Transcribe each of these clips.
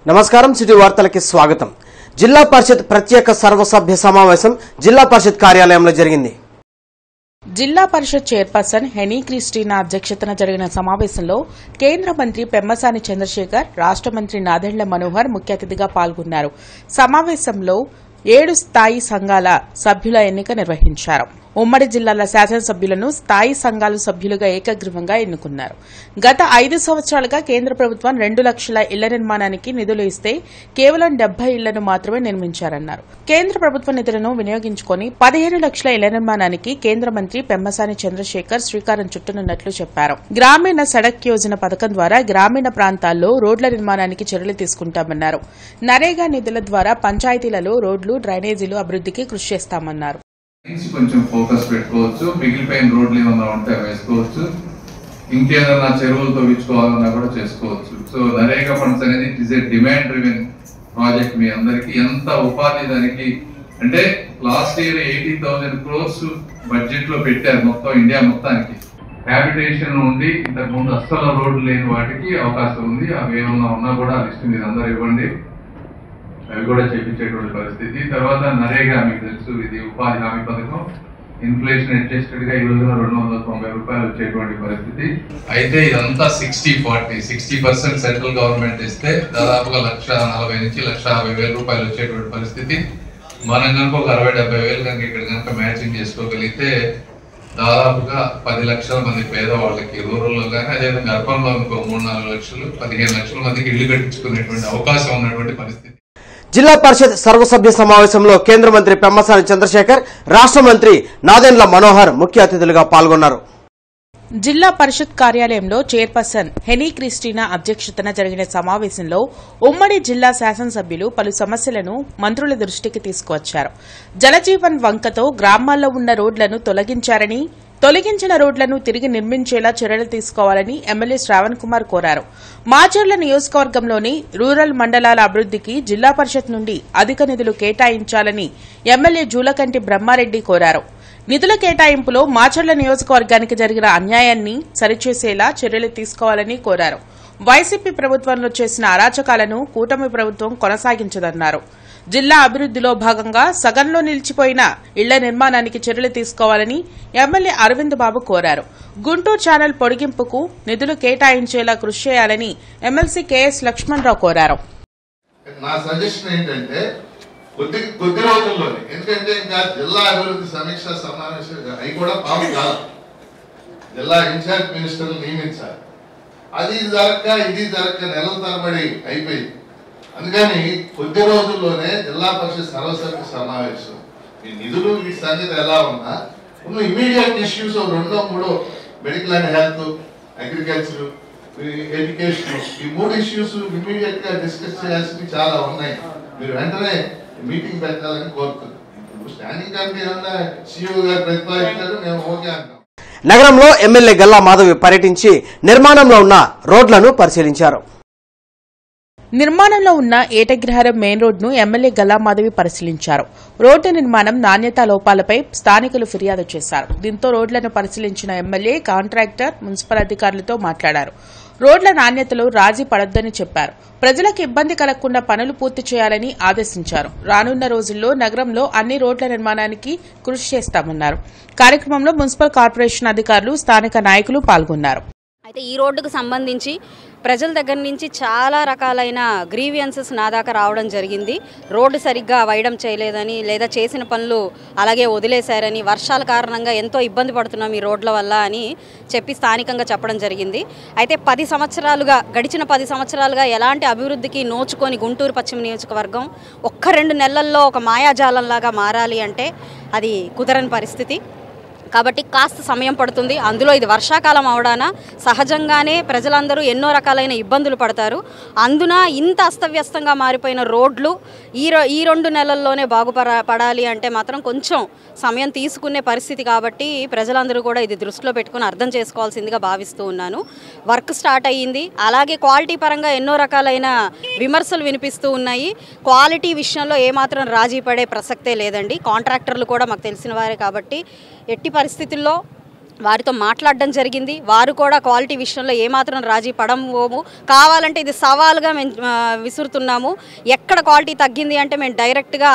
నమస్కారం సిటీ వార్తలకి స్వాగతం. జిల్లా పరిషత్ ప్రత్యేక సర్వసభ్య సమావేశం జిల్లా పరిషత్ కార్యాలయంలో జరిగింది. జిల్లా పరిషత్ చైర్పర్సన్ హెనీ క్రిస్టినా అధ్యక్షతన జరిగిన సమావేశంలో కేంద్ర మంత్రి పెమ్మసాని చంద్రశేఖర్, రాష్ట మంత్రి నాదెండ్ల మనోహర్ ముఖ్య అతిథిగా పాల్గొన్నారు. సమావేశంలో 7 స్థాయి సంఘాల సభ్యుల ఎన్నిక నిర్వహించారు. ఉమ్మడి జిల్లాల శాసనసభ్యులను స్థాయి సంఘాల సభ్యులుగా ఏకగ్రీవంగా ఎన్నుకున్నారు. గత 5 సంవత్సరాలుగా కేంద్ర ప్రభుత్వం 2 లక్షల ఇళ్ల నిర్మాణానికి నిధులు ఇస్తే కేవలం 70 ఇళ్లను మాత్రమే నిర్మించారన్నారు. కేంద్ర ప్రభుత్వ నిధులను వినియోగించుకుని 15 లక్షల ఇళ్ల నిర్మాణానికి కేంద్ర మంత్రి పెమ్మసాని చంద్రశేఖర్ శ్రీకారం చుట్టనున్నట్లు చెప్పారు. గ్రామీణ సడక్ యోజన పథకం ద్వారా గ్రామీణ ప్రాంతాల్లో రోడ్ల నిర్మాణానికి చర్యలు తీసుకుంటామన్నారు. నరేగా నిధుల ద్వారా పంచాయతీలలో రోడ్లు, డ్రైనేజీలు అభివృద్ధికి కృషి చేస్తామన్నారు. కొంచెం ఫోకస్ పెట్టుకోవచ్చు, మిగిలిపోయిన రోడ్లు ఏమన్నా ఉంటే వేసుకోవచ్చు, ఇంకేదన్నా చెరువులు తవ్వించుకోవాలన్నా కూడా చేసుకోవచ్చు. సో నరేగా ఫండ్స్ అనేది it is a demand driven project. మీ అందరికి ఎంత ఉపాధి దానికి అంటే లాస్ట్ ఇయర్ 80,000 crores బడ్జెట్ లో పెట్టారు మొత్తం ఇండియా మొత్తానికి. హ్యాబిటేషన్ నుండి ఇంతకు ముందు అస్సలు రోడ్లు లేని వాటికి అవకాశం ఉంది. అవి ఏమన్నా ఉన్నా కూడా లిస్ట్ మీరు అందరూ ఇవ్వండి, అవి కూడా చేపించేటువంటి పరిస్థితి. తర్వాత నరేగా మీకు తెలుసు, ఇది ఉపాధి హామీ పథకం. ఇన్ఫ్లేషన్ అడ్జస్టెడ్ గా ఈ రోజున 290 రూపాయలు వచ్చేటువంటి పరిస్థితి. అయితే ఇదంతా 60-40, 60% సెంట్రల్ గవర్నమెంట్ ఇస్తే దాదాపుగా 1,40,000 నుంచి 1,50,000 రూపాయలు వచ్చేటువంటి పరిస్థితి. మనం కనుక ఒక 60-70,000 కనుక ఇక్కడ కనుక మ్యాచింగ్ చేసుకోగలిగితే దాదాపుగా 10 లక్షల మంది పేదవాళ్ళకి రూరల్లో కానీ, అదేవిధంగా అర్బన్లో ఇంకో 3-4 లక్షలు, 15 లక్షల మందికి ఇళ్లు కట్టించుకునేటువంటి అవకాశం ఉన్నటువంటి పరిస్థితి. జిల్లా పరిషత్ సర్వసభ్య సమావేశంలో కేంద్ర మంత్రి పెమ్మసాని చంద్రశేఖర్, రాష్ట్ర మంత్రి నాదెండ్ల మనోహర్ ముఖ్య అతిథులుగా పాల్గొన్నారు. జిల్లా పరిషత్ కార్యాలయంలో చైర్పర్సన్ హెనీ క్రిస్టినా అధ్యక్షతన జరిగిన సమావేశంలో ఉమ్మడి జిల్లా శాసనసభ్యులు పలు సమస్యలను మంత్రుల దృష్టికి తీసుకువచ్చారు. జలజీవన్ వంకతో గ్రామాల్లో ఉన్న రోడ్లను తొలగించిన రోడ్లను తిరిగి నిర్మించేలా చర్యలు తీసుకోవాలని ఎమ్మెల్యే శ్రావణ్ కుమార్ కోరారు. మాచర్ల నియోజకవర్గంలోని రూరల్ మండలాల అభివృద్ధికి జిల్లా పరిషత్ నుండి అధిక నిధులు కేటాయించాలని ఎమ్మెల్యే జూలకంటి బ్రహ్మారెడ్డి కోరారు. నిధుల కేటాయింపులో మాచర్ల నియోజకవర్గానికి జరిగిన అన్యాయాన్ని సరిచేసేలా చర్యలు తీసుకోవాలని కోరారు. వైసీపీ ప్రభుత్వంలో చేసిన అరాచకాలను కూటమి ప్రభుత్వం కొనసాగించదన్నారు. జిల్లా అభివృద్దిలో భాగంగా సగంలో నిలిచిపోయిన ఇళ్ల నిర్మాణానికి చర్యలు తీసుకోవాలని ఎమ్మెల్యే అరవింద్ బాబు కోరారు. గుంటూరు ఛానల్ పొడిగింపుకు నిధులు కేటాయించేలా కృషి చేయాలని ఎమ్మెల్సీ కెఎస్ లక్ష్మణరావు కోరారు. నా సజెషన్ ఏంటంటే కొద్ది రోజుల్లోనే, ఎందుకంటే ఇంకా జిల్లా అభివృద్ధి సమీక్ష సమావేశం అవి కూడా పాపం కాదు, జిల్లా ఇన్ఛార్జ్ మినిస్టర్లు నియమించాలి. అది ఇది జరగక నెలల తరబడి అయిపోయింది. అందుకని కొద్ది రోజుల్లోనే జిల్లా పరిషత్ సర్వసభ్య సమావేశం, ఈ నిధులు ఈ సంగతి ఎలా ఉన్నా immediate issues 2-3 medical and health, agriculture, education, ఈ 3 ఇష్యూస్ ఇమీడియట్ గా డిస్కస్ చేయాల్సినవి చాలా ఉన్నాయి. మీరు వెంటనే మీటింగ్ పెట్టాలని కోరుతున్నాను. స్టాండింగ్ కమిటీ ఏమన్నా సిఇఓ గారు ప్రతిపాదించారు, మేము ఓకే అంటాం. నగరంలో ఎమ్మెల్యే గల్లా మాధవి పర్యటించి నిర్మాణంలో ఉన్న రోడ్లను పరిశీలించారు. నిర్మాణంలో ఉన్న ఏటగ్రహారం మెయిన్ రోడ్ను ఎమ్మెల్యే గల్లా మాధవి పరిశీలించారు. రోడ్డు నిర్మాణం నాణ్యతా లోపాలపై స్థానికులు ఫిర్యాదు చేశారు. దీంతో రోడ్లను పరిశీలించిన ఎమ్మెల్యే కాంట్రాక్టర్, మున్సిపల్ అధికారులతో మాట్లాడారు. రోడ్ల నాణ్యతలో రాజీ పడొద్దని చెప్పారు. ప్రజలకు ఇబ్బంది కలగకుండా పనులు పూర్తి చేయాలని ఆదేశించారు. రానున్న రోజుల్లో నగరంలో అన్ని రోడ్ల నిర్మాణానికి కృషి చేస్తామన్నారు. కార్యక్రమంలో మున్సిపల్ కార్పొరేషన్ అధికారులు, స్థానిక నాయకులు పాల్గొన్నారు. అయితే ఈ రోడ్డుకు సంబంధించి ప్రజల దగ్గర నుంచి చాలా రకాలైన గ్రీవియన్సెస్ నా దాకా రావడం జరిగింది. రోడ్డు సరిగ్గా వేయడం చేయలేదని, లేదా చేసిన పనులు అలాగే వదిలేశారని, వర్షాల కారణంగా ఎంతో ఇబ్బంది పడుతున్నాం ఈ రోడ్ల వల్ల అని చెప్పి స్థానికంగా చెప్పడం జరిగింది. అయితే గడిచిన 10 సంవత్సరాలుగా ఎలాంటి అభివృద్ధికి నోచుకొని గుంటూరు పశ్చిమ నియోజకవర్గం 1-2 నెలల్లో ఒక మాయాజాలంలాగా మారాలి అంటే అది కుదరని పరిస్థితి. కాబట్టి కాస్త సమయం పడుతుంది. అందులో ఇది వర్షాకాలం అవడాన సహజంగానే ప్రజలందరూ ఎన్నో రకాలైన ఇబ్బందులు పడతారు. అందున ఇంత అస్తవ్యస్తంగా మారిపోయిన రోడ్లు ఈ 2 నెలల్లోనే బాగుపడాలి అంటే మాత్రం కొంచెం సమయం తీసుకునే పరిస్థితి. కాబట్టి ప్రజలందరూ కూడా ఇది దృష్టిలో పెట్టుకుని అర్థం చేసుకోవాల్సిందిగా భావిస్తూ ఉన్నాను. వర్క్ స్టార్ట్ అయ్యింది. అలాగే క్వాలిటీ పరంగా ఎన్నో రకాలైన విమర్శలు వినిపిస్తూ ఉన్నాయి. క్వాలిటీ విషయంలో ఏమాత్రం రాజీ పడే ప్రసక్తే లేదండి. కాంట్రాక్టర్లు కూడా మాకు తెలిసిన వారే కాబట్టి ఎట్టి పరిస్థితుల్లో వారితో మాట్లాడడం జరిగింది. వారు కూడా క్వాలిటీ విషయంలో ఏమాత్రం రాజీ పడము, కావాలంటే ఇది సవాలుగా మేము విసురుతున్నాము. ఎక్కడ క్వాలిటీ తగ్గింది అంటే మేము డైరెక్ట్గా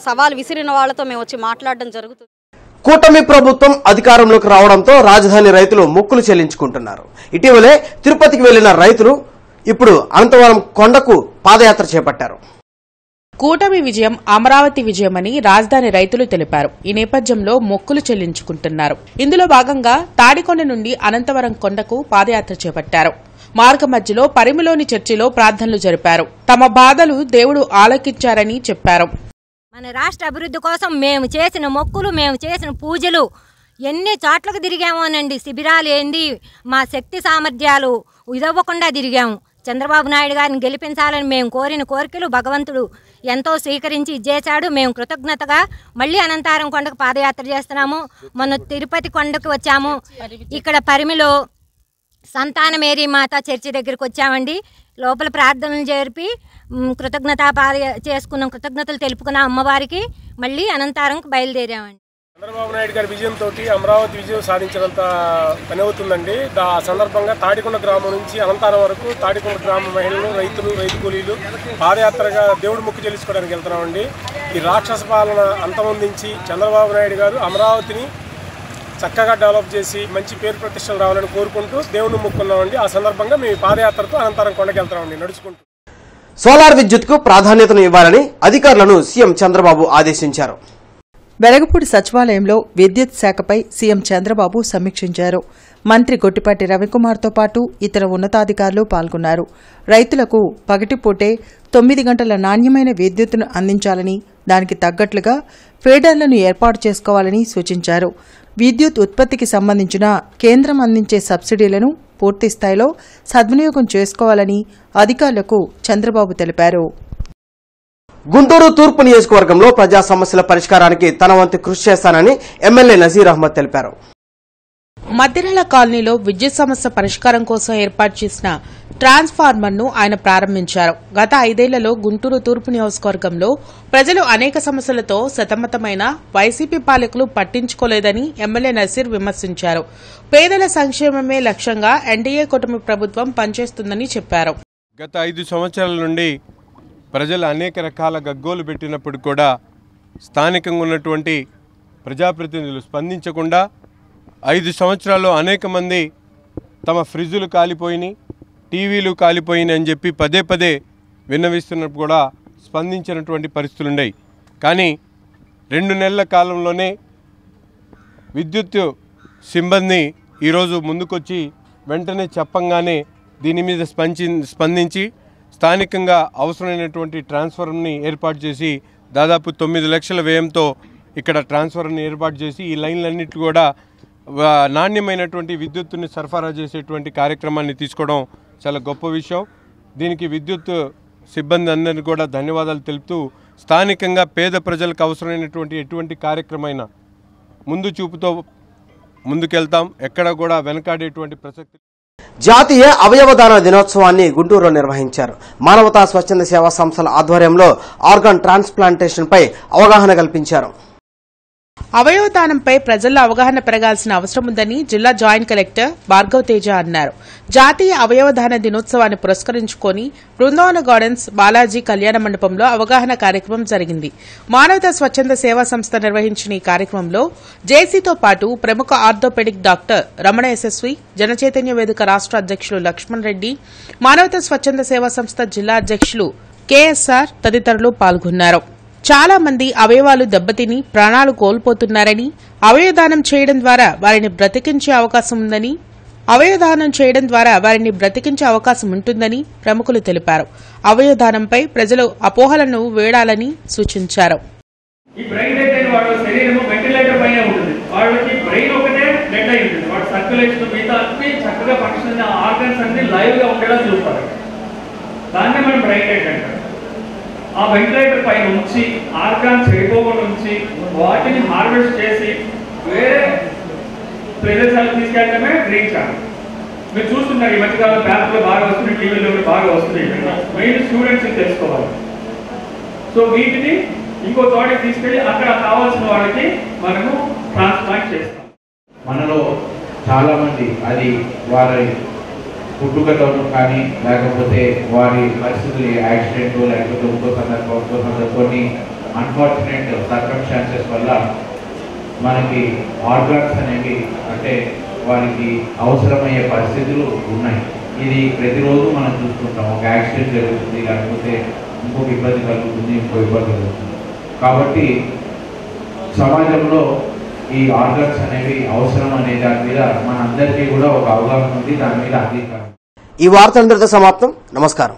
సవాల్ విసిరిన వాళ్ళతో మేము వచ్చి మాట్లాడడం జరుగుతుంది. కూటమి ప్రభుత్వం అధికారంలోకి రావడంతో రాజధాని రైతులు మొక్కులు చెల్లించుకుంటున్నారు. ఇటీవలే తిరుపతికి వెళ్లిన రైతులు ఇప్పుడు అనంతవరం కొండకు పాదయాత్ర చేపట్టారు. కూటమి విజయం అమరావతి విజయమని రాజధాని రైతులు తెలిపారు. ఈ నేపథ్యంలో మొక్కులు చెల్లించుకుంటున్నారు. ఇందులో భాగంగా తాడికొండ నుండి అనంతవరం కొండకు పాదయాత్ర చేపట్టారు. మార్గ మధ్యలో పరిమిలోని చర్చిలో ప్రార్థనలు జరిపారు. తమ బాధలు దేవుడు ఆలకించారని చెప్పారు. మన రాష్ట్ర అభివృద్ధి కోసం మేము చేసిన మొక్కులు, మేము చేసిన పూజలు ఎన్ని చోట్లకు తిరిగామోనండి. శిబిరాలు ఏంది, మా శక్తి సామర్థ్యాలు ఇదవ్వకుండా తిరిగాము. చంద్రబాబు నాయుడు గారిని గెలిపించాలని మేము కోరిన కోరికలు భగవంతుడు ఎంతో స్వీకరించి ఇచ్చేశాడు. మేము కృతజ్ఞతగా మళ్ళీ అనంతవరం కొండకు పాదయాత్ర చేస్తున్నాము. మొన్న తిరుపతి కొండకు వచ్చాము. ఇక్కడ పరిమిలో సంతాన మేరీ మాత చర్చి దగ్గరికి వచ్చామండి. లోపల ప్రార్థనలు జరిపి కృతజ్ఞతలు తెలుపుకున్న అమ్మవారికి మళ్ళీ అనంతవరంకి బయలుదేరామండి. చంద్రబాబు నాయుడు గారి విజయంతో అమరావతి విజయం సాధించినంత పని అవుతుందండి. ఆ సందర్భంగా తాడికొండ గ్రామం నుంచి అనంతవరం వరకు తాడికొండ గ్రామ మహిళలు, రైతులు, రైతు కూలీలు పాదయాత్రగా దేవుడు మొక్కు చెల్లించుకోవడానికి వెళ్తున్నామండి. ఈ రాక్షస పాలన అంతమొందించి చంద్రబాబు నాయుడు గారు అమరావతిని చక్కగా డెవలప్ చేసి మంచి పేరు ప్రతిష్టలు రావాలని కోరుకుంటూ దేవుని మొక్కున్నామండి. ఆ సందర్భంగా మేము పాదయాత్రతో అనంతవరం కొండకి వెళ్తామండి నడుచుకుంటూ. సోలార్ విద్యుత్కు ప్రాధాన్యతను ఇవ్వాలని అధికారులను సీఎం చంద్రబాబు ఆదేశించారు. వెలగపూడి సచివాలయంలో విద్యుత్ శాఖపై సీఎం చంద్రబాబు సమీక్షించారు. మంత్రి గొట్టిపాటి రవికుమార్తో పాటు ఇతర ఉన్నతాధికారులు పాల్గొన్నారు. రైతులకు పగటిపూటే 9 గంటల నాణ్యమైన విద్యుత్తును అందించాలని, దానికి తగ్గట్లుగా ఫీడర్లను ఏర్పాటు చేసుకోవాలని సూచించారు. విద్యుత్ ఉత్పత్తికి సంబంధించిన కేంద్రం అందించే సబ్సిడీలను పూర్తిస్థాయిలో సద్వినియోగం చేసుకోవాలని అధికారులకు చంద్రబాబు తెలిపారు. గుంటూరు తూర్పు నియోజకవర్గంలో ప్రజా సమస్యల పరిష్కారానికి తన వంతు కృషి చేస్తానని ఎమ్మెల్యే నజీర్ అహ్మద్ తెలిపారు. మద్దిరాల కాలనీలో విద్యుత్ సమస్య పరిష్కారం కోసం ఏర్పాటు చేసిన ట్రాన్స్ఫార్మర్ను ఆయన ప్రారంభించారు. గత 5 ఏళ్లలో గుంటూరు తూర్పు నియోజకవర్గంలో ప్రజలు అనేక సమస్యలతో సతమతమైన వైసీపీ పాలకులు పట్టించుకోలేదని ఎమ్మెల్యే నజీర్ విమర్శించారు. పేదల సంక్షేమమే లక్ష్యంగా ఎన్డీఏ కూటమి ప్రభుత్వం పనిచేస్తుందని చెప్పారు. గత 5 సంవత్సరాల నుండి ప్రజలు అనేక రకాల గగ్గోలు పెట్టినప్పుడు కూడా స్థానికంగా ఉన్నటువంటి ప్రజాప్రతినిధులు స్పందించకుండా 5 సంవత్సరాల్లో అనేక మంది తమ ఫ్రిడ్జులు కాలిపోయినాయి, టీవీలు కాలిపోయినాయి అని చెప్పి పదే పదే విన్నవిస్తున్నప్పుడు కూడా స్పందించినటువంటి పరిస్థితులు ఉన్నాయి. కానీ 2 నెలల కాలంలోనే విద్యుత్ సిబ్బంది ఈరోజు ముందుకొచ్చి వెంటనే చెప్పంగానే దీని మీద స్పందించి స్థానికంగా అవసరమైనటువంటి ట్రాన్స్ఫార్మర్ని ఏర్పాటు చేసి దాదాపు 9 లక్షల వ్యయంతో ఇక్కడ ట్రాన్స్ఫార్మర్ని ఏర్పాటు చేసి ఈ లైన్లన్నిటి కూడా నాణ్యమైనటువంటి విద్యుత్తుని సరఫరా చేసేటువంటి కార్యక్రమాన్ని తీసుకోవడం చాలా గొప్ప విషయం. దీనికి విద్యుత్ సిబ్బంది అందరినీ కూడా ధన్యవాదాలు తెలుపుతూ స్థానికంగా పేద ప్రజలకు అవసరమైనటువంటి ఎటువంటి కార్యక్రమైనా ముందు చూపుతో ముందుకెళ్తాం. ఎక్కడ కూడా వెనకాడేటువంటి ప్రసక్తి. జాతీయ అవయవదాన దినోత్సవాన్ని గుంటూరులో నిర్వహించారు. మానవతా స్వచ్ఛంద సేవా సంస్థల ఆధ్వర్యంలో ఆర్గాన్ ట్రాన్స్ప్లాంటేషన్ పై అవగాహన కల్పించారు. అవయవదానంపై ప్రజల్లో అవగాహన పెరగాల్సిన అవసరం ఉందని జిల్లా జాయింట్ కలెక్టర్ భార్గవ్ తేజ అన్నారు. జాతీయ అవయవదాన దినోత్సవాన్ని పురస్కరించుకుని బృందావన గార్డెన్స్ బాలాజీ కళ్యాణ మండపంలో అవగాహన కార్యక్రమం జరిగింది. మానవతా స్వచ్ఛంద సేవా సంస్థ నిర్వహించిన ఈ కార్యక్రమంలో జేసీతో పాటు ప్రముఖ ఆర్థోపెడిక్ డాక్టర్ రమణ యశస్వి, జనచైతన్య వేదిక రాష్ట్ర అధ్యక్షులు లక్ష్మణ్ రెడ్డి, మానవతా స్వచ్ఛంద సేవా సంస్థ జిల్లా అధ్యక్షులు కేఎస్ఆర్ తదితరులు పాల్గొన్నారు. చాలా మంది అవయవాలు దెబ్బతిని ప్రాణాలు కోల్పోతున్నారని, అవయవదానం చేయడం ద్వారా వారిని బ్రతికించే అవకాశం ఉంటుందని ప్రముఖులు తెలిపారు. అవయవదానంపై ప్రజలు అపోహలను వేడాలని సూచించారు. ఈ బ్రెయిన్ డెడ్ అయిన వాడు శరీరము వెంటిలేటర్ పైనే ఉంటుంది. వాళ్ళకి బ్రెయిన్ ఒకటే డెడ్ అయి ఉంటుంది. వాడు సర్క్యులేషన్ మిగతా అన్ని చక్కగా ఫంక్షన్ ఆర్గన్స్ అన్ని లైవ్ గా ఉండేలా చూస్తారు. దాన్నే మనం బ్రెయిన్ డెడ్ అంటారు. ఆ వెంటిలేటర్ పైన ఉంచి ఆర్గాన్స్ చెడిపోకుండా ఉంచి వాటిని హార్వెస్ట్ చేసి వేరే ప్రదేశాలకు తీసుకెళ్ళడమే గ్రీన్ కార్డ్. మీరు చూస్తున్నారు ఈ మధ్యకాలం పేపర్లో బాగా వస్తుంది, టీవీలో బాగా వస్తుంది. మెయిన్ స్టూడెంట్స్ తెలుసుకోవాలి. సో వీటిని ఇంకో చోటకి తీసుకెళ్ళి అక్కడ కావాల్సిన వాళ్ళకి మనము ట్రాన్స్ప్లాంట్ చేస్తాం. మనలో చాలామంది అది వారి పుట్టుకతోనూ కానీ లేకపోతే వారి పరిస్థితులు యాక్సిడెంట్ లేకపోతే ఇంకో సందర్భం కొన్ని అన్ఫార్చునేట్ సర్కమ్స్టాన్సెస్ వల్ల మనకి ఆర్గాన్స్ అనేవి అంటే వారికి అవసరమయ్యే పరిస్థితులు ఉన్నాయి. ఇది ప్రతిరోజు మనం చూస్తుంటాం. ఒక యాక్సిడెంట్ జరుగుతుంది, లేకపోతే ఇంకొక ఇబ్బంది కలుగుతుంది, ఇంకో ఇబ్బంది కలుగుతుంది. కాబట్టి సమాజంలో ఈ ఆర్గన్స్ అనేవి అవసరం అనే దాని మీద మనందరికీ కూడా ఒక అవగాహన ఉంది. దాని మీద అంగీకారం. ఈ వార్తలందరితో సమాప్తం. నమస్కారం.